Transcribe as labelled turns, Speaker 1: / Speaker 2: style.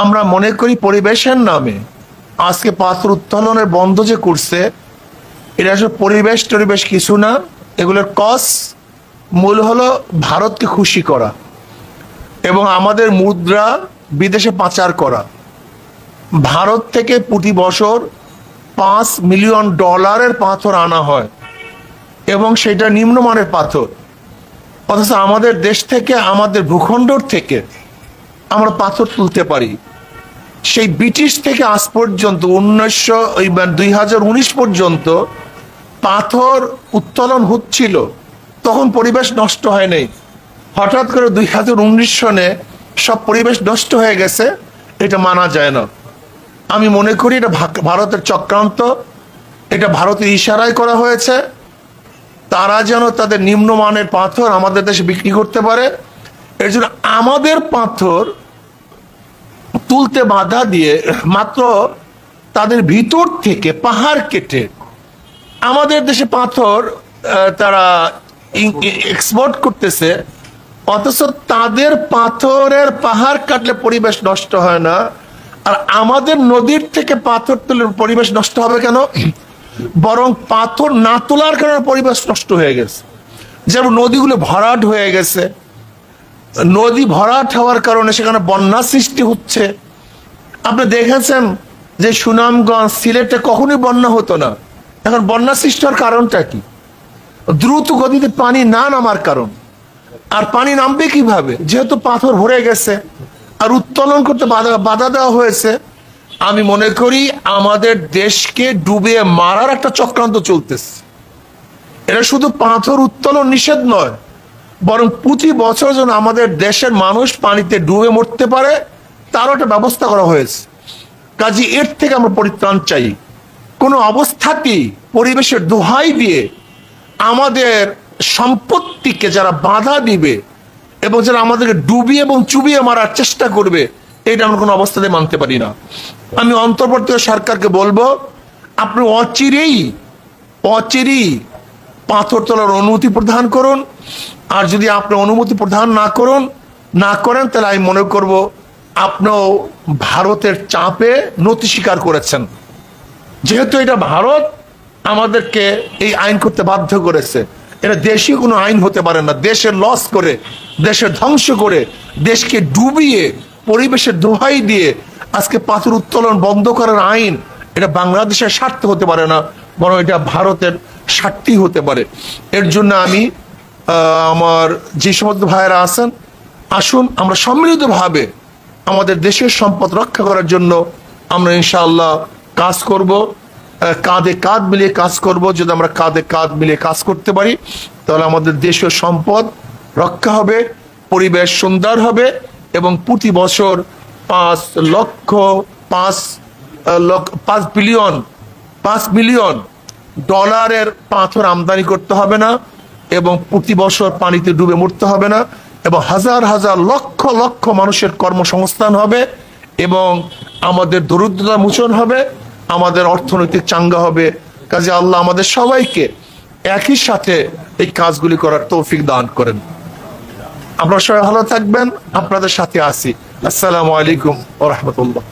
Speaker 1: আমরা মনে করি পরিবেশের নামে আজকে পাথর উত্তোলনের বন্ধ যে করছে, এটা আসলে পরিবেশ কিছু না। এগুলোর কজ মূল হলো ভারতকে খুশি করা এবং আমাদের মুদ্রা বিদেশে পাচার করা। ভারত থেকে প্রতি বছর $5 মিলিয়ন পাথর আনা হয় এবং সেটা নিম্নমানের পাথর, অথচ আমাদের দেশ থেকে, আমাদের ভূখণ্ডর থেকে আমরা পাথর তুলতে পারি। সেই ব্রিটিশ থেকে আজ পর্যন্ত 2019 পর্যন্ত পাথর উত্তোলন হচ্ছিল, তখন পরিবেশ নষ্ট হয় নাই। হঠাৎ করে 2019 সনে সব পরিবেশ নষ্ট হয়ে গেছে, এটা মানা যায় না। আমি মনে করি এটা ভারতের চক্রান্ত, এটা ভারতের ইশারায় করা হয়েছে, তারা যেন তাদের নিম্নমানের পাথর আমাদের দেশে বিক্রি করতে পারে। এর জন্য আমাদের পাথর তুলতে বাধা দিয়ে মাত্র তাদের ভিতর থেকে পাহাড় কেটে আমাদের দেশে পাথর তারা এক্সপোর্ট করতেছে, অথচ তাদের পাথরের পাহাড় কাটলে পরিবেশ নষ্ট হয় না, আর আমাদের নদীর থেকে পাথর তুলে পরিবেশ নষ্ট হবে কেন? বরং পাথর না তোলার কারণে পরিবেশ নষ্ট হয়ে গেছে। যেমন নদীগুলো ভরাট হয়ে গেছে, নদী ভরাট হওয়ার কারণে সেখানে বন্যা সৃষ্টি হচ্ছে। আপনি দেখেছেন যে সুনামগঞ্জ, সিলেটে কখনোই বন্যা হতো না, এখন বন্যা সৃষ্টি হওয়ার কারণটা কি? দ্রুত গতিতে পানি না নামার কারণ। আর পানি নামবে কিভাবে? যেহেতু পাথর ভরে গেছে আর উত্তোলন করতে বাধা দেওয়া হয়েছে। আমি মনে করি আমাদের দেশকে ডুবিয়ে মারার একটা চক্রান্ত চলতেছে। এটা শুধু পাথর উত্তোলন নিষেধ নয়, বরং প্রতি বছর যেন আমাদের দেশের মানুষ পানিতে ডুবে মরতে পারে তারও একটা ব্যবস্থা করা হয়েছে। কাজে এর থেকে আমরা পরিত্রাণ চাই। কোনো অবস্থাতেই পরিবেশের দোহাই দিয়ে আমাদের সম্পত্তিকে যারা বাধা দিবে এবং যারা আমাদেরকে ডুবিয়ে এবং চুবিয়ে মারার চেষ্টা করবে, এটা আমরা কোনো অবস্থাতে মানতে পারি না। আমি অন্তর্বর্তী সরকারকে বলবো, আপনি অচিরেই পাথর তোলার অনুমতি প্রদান করুন। আর যদি আপনি অনুমতি প্রদান না করেন তাহলে আমি মনে করব আপনিও ভারতের চাপে নতি স্বীকার করেছেন। যেহেতু এটা ভারত আমাদেরকে এই আইন করতে বাধ্য করেছে, এটা দেশীয় কোনো আইন হতে পারে না। দেশের লস করে, দেশের ধ্বংস করে, দেশকে ডুবিয়ে পরিবেশের দোহাই দিয়ে আজকে পাথর উত্তোলন বন্ধ করার আইন, এটা বাংলাদেশের স্বার্থ হতে পারে না, বরং এটা ভারতের স্বার্থই হতে পারে। এর জন্য আমি আমার যে সমস্ত ভাইয়েরা আছেন, আসুন আমরা সম্মিলিতভাবে আমাদের দেশের সম্পদ রক্ষা করার জন্য আমরা ইনশাআল্লাহ কাজ করব, কাঁধে কাঁধ মিলিয়ে কাজ করব। যদি আমরা কাঁধে কাঁধ মিলিয়ে কাজ করতে পারি তাহলে আমাদের দেশীয় সম্পদ রক্ষা হবে, পরিবেশ সুন্দর হবে এবং প্রতি বছর 5 মিলিয়ন ডলারের পাথর আমদানি করতে হবে না এবং প্রতি বছর পানিতে ডুবে মরতে হবে না এবং হাজার হাজার লক্ষ লক্ষ মানুষের কর্মসংস্থান হবে এবং আমাদের দরিদ্রতা মোচন হবে, আমাদের অর্থনৈতিক চাঙ্গা হবে। কাজে আল্লাহ আমাদের সবাইকে একই সাথে এই কাজগুলি করার তৌফিক দান করেন। আপনারা সবাই ভালো থাকবেন, আপনাদের সাথে আছি। আসসালামু আলাইকুম ওয়া রাহমাতুল্লাহ।